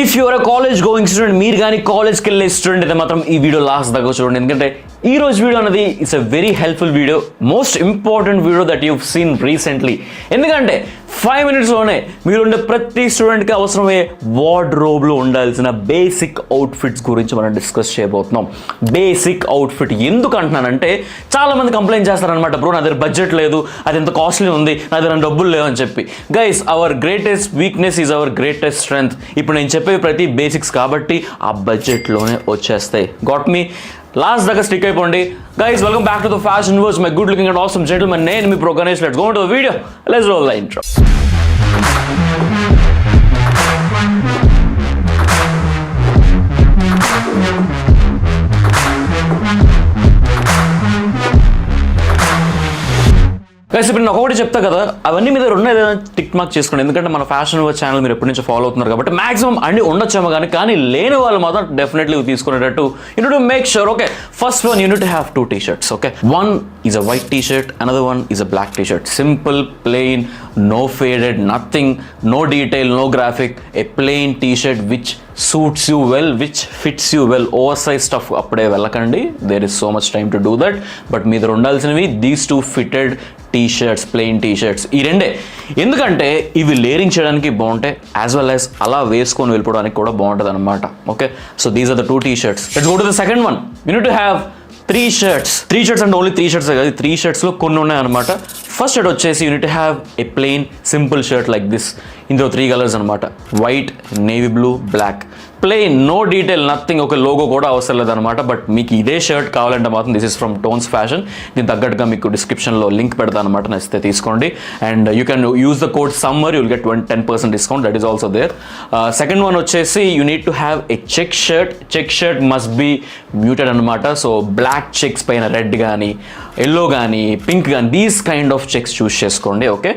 If you're a college going student, మీరు కానీ కాలేజ్కి వెళ్ళే స్టూడెంట్ అయితే మాత్రం ఈ వీడియో లాస్ట్ దాకా చూడండి. ఎందుకంటే ఈ రోజు వీడియో అనేది it's a very helpful video, most important video that you've seen recently. ఎందుకంటే 5 minutesలోనే మీరుండే ప్రతి స్టూడెంట్కి అవసరమయ్యే వార్డ్రోబ్లో ఉండాల్సిన బేసిక్ అవుట్ఫిట్స్ గురించి మనం డిస్కస్ చేయబోతున్నాం. బేసిక్ అవుట్ఫిట్ ఎందుకు అంటున్నానంటే, చాలా మంది కంప్లైంట్ చేస్తారనమాట, బ్రో నా దగ్గర బడ్జెట్ లేదు, అది ఎంత కాస్ట్లీ ఉంది, నా దగ్గర డబ్బులు లేవు అని చెప్పి. Guys, our greatest weakness is our greatest strength. ఇప్పుడు నేను చెప్పే ప్రతి బేసిక్స్ కాబట్టి ఆ బడ్జెట్లోనే వచ్చేస్తాయి. Got me? లాస్ట్ దాకా స్టిక్ అయిపోండి. Guys, welcome back to the fashion verse, my good looking and awesome gentlemen. నేను మీ pro Ganesh. Let's go to the video. Let's roll the intro. Guys, ఇప్పుడు నేను ఒకటి చెప్తా కదా, అవన్నీ మీద ఏదైనా టిక్ మార్క్ చేసుకోండి. ఎందుకంటే మన ఫ్యాషన్ వర్స్ ఛానల్ మీరు ఎప్పటి నుంచో ఫాలో అవుతున్నారు కాబట్టి మాక్సిమం అన్ని ఉండొచ్చేమో కానీ లేని వాళ్ళు మాత్రం డెఫినెట్లీ తీసుకునేటట్టు you need to make sure. Okay, first one, you need to have 2 t-shirts. Okay, one is a white t-shirt, another one is a black t-shirt. Simple, plain, no faded, nothing, no detail, no graphic, a plain t-shirt which suits you well, which fits you well. Oversized stuff అప్పుడే వెళ్ళకండి, there is so much time to do that. But మీ దగ్గర ఉండాల్సినవి these 2 fitted t-shirts, plain t-shirts, ఈ రెండే. ఎందుకంటే ఇవి లేరింగ్ చేయడానికి బాగుంటాయి, యాజ్ వెల్ యాజ్ అలా వేసుకొని వెళ్ళిపోవడానికి కూడా బాగుంటుంది అనమాట. Okay, so these are the 2 t-shirts. Let's go to the second one. You need to have 3 shirts. 3 shirts అంటే ఓన్లీ 3 shirts కాదు, 3 shirtsలో కొన్ని ఉన్నాయి అనమాట. ఫస్ట్ షర్ట్ వచ్చేసి you need to have a plain simple shirt like this. ఇందులో 3 colours అనమాట, white, navy blue, black. Plain, no detail, nothing, ఒక లోగో కూడా అవసరం లేదనమాట. బట్ మీకు ఇదే షర్ట్ కావాలంటే మాత్రం this is from Tones Fashion. దీని తగ్గట్టుగా మీకు డిస్క్రిప్షన్లో లింక్ పెడతాను అనమాట, నచ్చితే తీసుకోండి. And you can use the code summer, you'll get 10% discount, that is also there. Second one వచ్చేసి you need to have a check shirt. Check shirt must be muted అనమాట. సో బ్లాక్ చెక్స్ పైన red కానీ, yellow కానీ, pink కానీ, these kind of checks choose చేసుకోండి. Okay,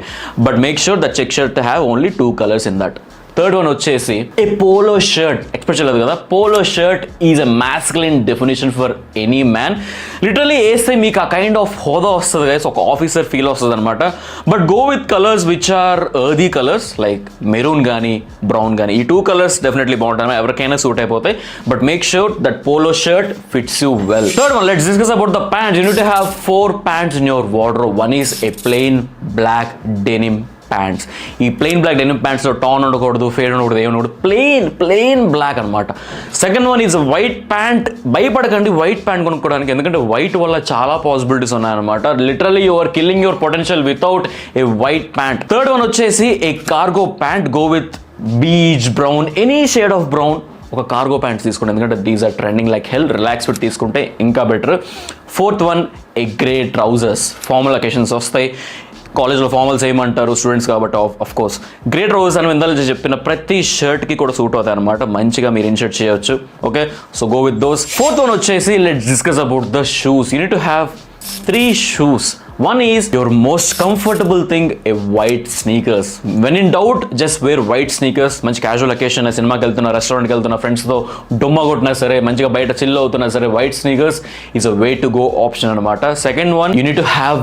but make sure the check shirt have only 2 colours in that. Third one వచ్చేసి ఏ polo shirt. Expect చేయలేదు కదా, polo shirt is a masculine definition for any man. Literally వేస్తే మీకు ఆ kind of హోదా వస్తుంది guys, ఒక ఆఫీసర్ ఫీల్ వస్తుంది అనమాట. But go with colours which are earthy colours like maroon కానీ, బ్రౌన్ కానీ. ఈ 2 కలర్స్ డెఫినెట్లీ బాగుంటాయి, ఎవరికైనా సూట్ అయిపోతాయి. But make sure that polo shirt fits you well. Third one, let's discuss about the pants. You need to have 4 pants in your wardrobe. One is a plain black denim pants. ఈ plain black denim ప్యాంట్స్లో tan ఉండకూడదు, fade ఉండకూడదు, ఏమనకూడదు, plain black అనమాట. Second one is white pant. భయపడకండి white pant కొనుక్కోవడానికి, ఎందుకంటే white వల్ల చాలా పాసిబిలిటీస్ ఉన్నాయన్నమాట. Literally you are killing your potential without a white pant. Third one వచ్చేసి a cargo pant. Go with beach brown, any shade of brown. ఒక cargo pants తీసుకోండి, ఎందుకంటే these are trending like hell. Relax fit తీసుకుంటే ఇంకా better. Fourth one ఏ grey trousers. Formal occasions వస్తాయి, కాలేజ్లో formals ఏమంటారు students కాబట్టి ఆఫ్ కోర్స్ గ్రే ట్రౌజర్స్ అని ఇందాక చెప్పిన ప్రతి షర్ట్కి కూడా సూట్ అవుతాయి అనమాట. మంచిగా మీరు ఇన్షర్ట్ చేయొచ్చు. Okay, so go with those. Fourth one వచ్చేసి let's discuss about the shoes. You need to have 3 shoes. One is your most comfortable thing, a white sneakers. When in doubt, just wear white sneakers. మంచి casual occasion, సినిమాకి వెళ్తున్నా, రెస్టారెంట్కి వెళ్తున్నా, ఫ్రెండ్స్తో డొమ్మ కొట్టినా సరే, మంచిగా బయట చిల్ అవుతున్నా సరే, white sneakers is a way to go option అనమాట. Second one, you need to have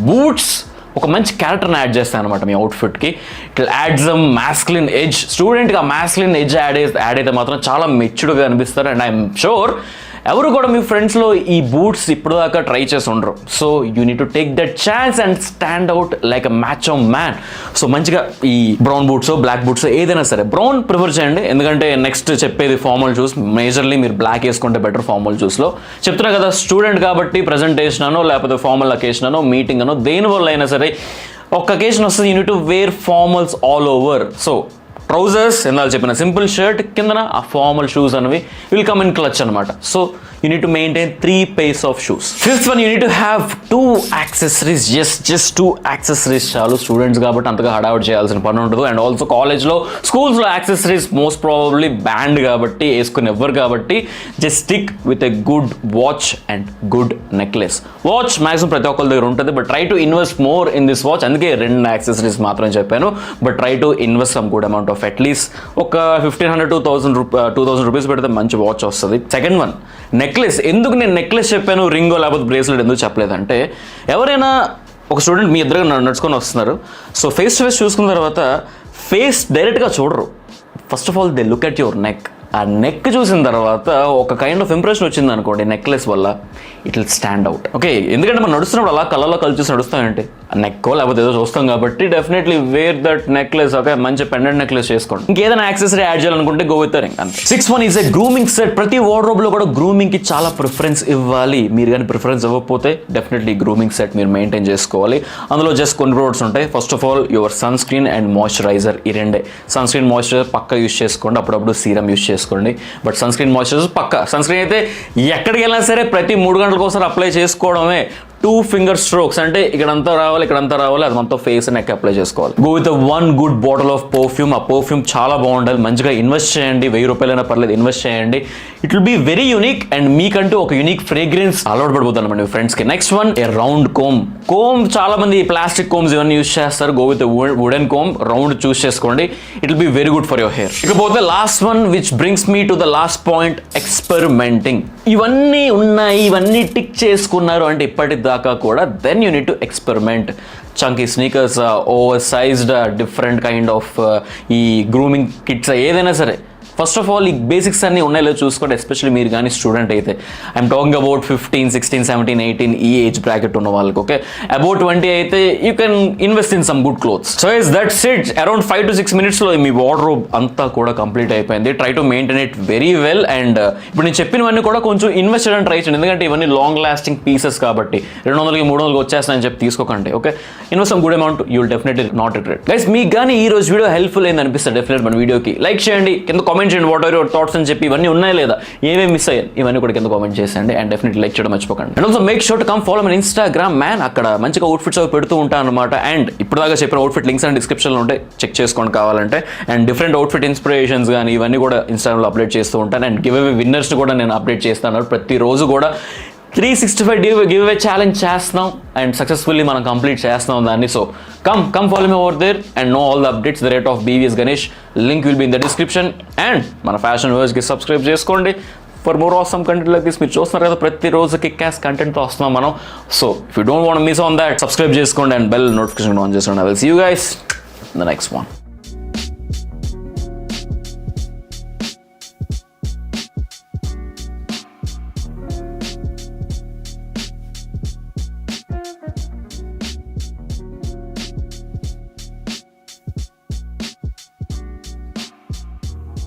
boots. ఒక మంచి క్యారెక్టర్ని యాడ్ చేస్తాను అనమాట మీ అవుట్ఫిట్కి. It add some masculine edge. స్టూడెంట్కి ఆ మాస్కులిన్ ఎడ్జ్ యాడ్ అయితే మాత్రం చాలా మెచ్యూర్డ్గా అనిపిస్తారు. అండ్ ఐఎమ్ షూర్ ఎవరు కూడా మీ ఫ్రెండ్స్లో ఈ బూట్స్ ఇప్పుడు దాకా ట్రై చేసి ఉండరు. So you need to take that chance and stand out like a match of man. So మంచిగా ఈ బ్రౌన్ బూట్స్, బ్లాక్ బూట్స్ ఏదైనా సరే బ్రౌన్ ప్రిఫర్ చేయండి, ఎందుకంటే నెక్స్ట్ చెప్పేది ఫార్మల్ షూస్. మేజర్లీ మీరు బ్లాక్ వేసుకుంటే బెటర్ ఫార్మల్ షూస్లో. చెప్తున్నా కదా, స్టూడెంట్ కాబట్టి ప్రజెంటేషన్ అనో లేకపోతే ఫార్మల్ అకేషన్ అనో మీటింగ్ అనో దేనివల్ల అయినా సరే ఒక అకేషన్ వస్తుంది, you need to wear formals all over. So trousers, ఎందాలు చెప్పిన సింపుల్ షర్ట్, కిందన ఆ ఫార్మల్ షూస్ అనేవి విల్ కమ్ ఇన్ క్లచ్ అనమాట. So you need to maintain 3 pairs of shoes. Fifth one, you need to have 2 accessories. Just 2 accessories చాలు. Students కాబట్టి అంతగా హడావుడ్ చేయాల్సిన పని ఉండదు. అండ్ ఆల్సో కాలేజ్లో, స్కూల్స్లో యాక్సెసరీస్ మోస్ట్ ప్రాబబ్లీ బ్యాండ్ కాబట్టి వేసుకుని ఎవ్వరు కాబట్టి just stick with a good watch and good necklace. Watch maximum ప్రతి ఒక్కరి దగ్గర ఉంటుంది, but try to invest more in this watch. అందుకే 2 యాక్సెసరీస్ మాత్రం చెప్పాను. But try to invest some good amount of at least ఒక 1500 to 2000 రూపీస్ పెడితే మంచి వాచ్ వస్తుంది. Second one, necklace. ఎందుకు నేను నెక్లెస్ చెప్పాను, రింగో లేకపోతే బ్రేస్లెట్ ఎందుకు చెప్పలేదంటే, ఎవరైనా ఒక స్టూడెంట్ మీ ఇద్దరు నడుచుకొని వస్తున్నారు. సో ఫేస్ టు ఫేస్ చూసుకున్న తర్వాత ఫేస్ డైరెక్ట్గా చూడరు, first of all they look at your neck. ఆ నెక్ చూసిన తర్వాత ఒక కైండ్ ఆఫ్ ఇంప్రెషన్ వచ్చింది అనుకోండి నెక్లెస్ వల్ల, it will stand out. Okay, ఎందుకంటే మనం నడుస్తున్నప్పుడు అలా కళ్ళలో కళ్ళు చూసి నడుస్తామంటే నెక్కో లేకపోతే ఏదో చూస్తాం కాబట్టి definitely wear that necklace. Okay, మంచి పెండెంట్ నెక్లెస్ చేసుకోండి. ఇంకేదైనా యాక్సెసరీ యాడ్ చేయాలనుకుంటే గో విత్ రింగ్ అంతే. 6 ఈజ్ ఏ గ్రూమింగ్ సెట్. ప్రతి వార్డ్రోబ్ లో కూడా గ్రూమింగ్ కి చాలా ప్రిఫరెన్స్ ఇవ్వాలి. మీరు కానీ ప్రిఫరెన్స్ ఇవ్వకపోతే డెఫినెట్లీ గ్రూమింగ్ సెట్ మీరు మెయింటైన్ చేసుకోవాలి. అందులో జస్ట్ కొన్ని ప్రోడక్ట్స్ ఉంటాయి. First of all your sunscreen and moisturiser. ఈ రెండే. సన్ స్క్రీన్ మాయిశ్చరైజర్ పక్కా యూస్ చేసుకోండి, అప్పుడప్పుడు సీరం యూస్ చేసుకోండి. బట్ సన్ స్క్రీన్ మాయిశ్చరైజర్ పక్కా. సన్ స్క్రీన్ అయితే ఎక్కడికి వెళ్ళినా సరే ప్రతి 3 గంటలకు ఒకసారి అప్లై చేసుకోవడమే. 2 ఫింగర్ స్ట్రోక్స్, అంటే ఇక్కడంతా రావాలి, అది మొత్తం ఫేస్ నెక్ అప్లై చేసుకోవాలి. Go with 1 good bottle of perfume. ఆ పర్ఫ్యూమ్ చాలా బాగుండాలి. మంచిగా ఇన్వెస్ట్ చేయండి. 1000 రూపాయలైనా పర్లేదు, ఇన్వెస్ట్ చేయండి. It will be very unique and మీకంటూ ఒక యూనిక్ ఫ్రేగ్రెన్స్ అలవాటు పడిపోతాను మీ ఫ్రెండ్స్ కి. Next one, a round comb. చాలా మంది ప్లాస్టిక్ కోమ్స్ ఇవన్నీ యూస్ చేస్తారు. Go with wooden comb, round choose చేసుకోండి. It will be very good for your hair. ఇకపోతే last one which brings me to the last point, experimenting. ఇవన్నీ ఉన్నాయి, ఇవన్నీ tick చేసుకున్నారు అంటే ఇప్పటిదాకా కూడా, then you need to experiment. Chunky sneakers, oversized, different kind of ఈ grooming kits, ఏదైనా సరే ఫస్ట్ ఆఫ్ ఆల్ ఈ బేసిక్స్ అన్ని ఉన్నాయో చూసుకోండి. ఎస్పెషల్లీ మీరు కానీ స్టూడెంట్ అయితే, ఐఎమ్ టాకింగ్ అబౌట్ 15, 16, 17, 18 ఈ ఏజ్ బ్రాకెట్ ఉన్న వాళ్ళకి. ఓకే, అబౌట్ 20 అయితే you can invest in some good clothes. So is that's it. Around 5 to 6 minutesలో మీ వార్డ్రోబ్ అంతా కూడా కంప్లీట్ అయిపోయింది. Try to maintain it very well. And ఇప్పుడు నేను చెప్పినవన్నీ కూడా కొంచెం ఇన్వెస్ట్ చేయడానికి ట్రై చేయండి, ఎందుకంటే ఇవన్నీ లాంగ్ లాస్టింగ్ పీసెస్ కాబట్టి 200కి 300కి వచ్చేస్తాయని చెప్పి తీసుకోకండి. Okay, invest some good amount, you will definitely not regret. Guys, మీకు కానీ ఈ రోజు వీడియో హెల్ప్ఫుల్ అయింది అనిపిస్తుంది డెఫినెట్ మన వీడియోకి లైక్ చేయండి, కింద కామెంట్ చేయండి వాట్ ఆర్ యువర్ థాట్స్ అని చెప్పి. ఇవన్నీ ఉన్నాయా లేదా, ఏమేమి మిస్ అయ్యాయి, ఇవన్నీ కూడా కింద కామెంట్ చేసేయండి. అండ్ డెఫినెట్లీ లైక్ చేయడం మర్చిపోకండి. And also make sure to come follow my Instagram man. అక్కడ మంచిగా అవుట్ఫిట్స్ అవి పెడుతూ ఉంటాను అనమాట. అండ్ ఇప్పుడు దాకా చెప్పిన అవుట్ఫిట్ లింక్స్ అండ్ డిస్క్రిప్షన్లో ఉంటాయి, చెక్ చేసుకోండి కావాలంటే. అండ్ డిఫరెంట్ అవుట్ఫిట్ ఇన్స్పిరేషన్స్ కానీ ఇవన్నీ కూడా ఇన్స్టాగ్రామ్లో అప్డేట్ చేస్తూ ఉంటాను. అండ్ గివ్ అవే విన్నర్స్ కూడా నేను అప్డేట్ చేస్తాను. ప్రతిరోజు కూడా 365 గివ్ అవే ఛాలెంజ్ చేస్తున్నాం అండ్ సక్సెస్ఫుల్లీ మనం కంప్లీట్ చేస్తున్నాం దాన్ని. So come follow me over there and know all the updates. The rate of BVS Ganesh link will be in the description. And మన ఫ్యాషన్ వ్యూవర్స్కి subscribe చేసుకోండి for more awesome content like this. మీరు చూస్తున్నారు కదా, ప్రతిరోజు kick ass కంటెంట్తో వస్తున్నాం మనం. So if you don't want miss on that, subscribe చేసుకోండి అండ్ బెల్ నోటిఫికేషన్ ఆన్ చేసుకోండి. I will see you guys in the next one.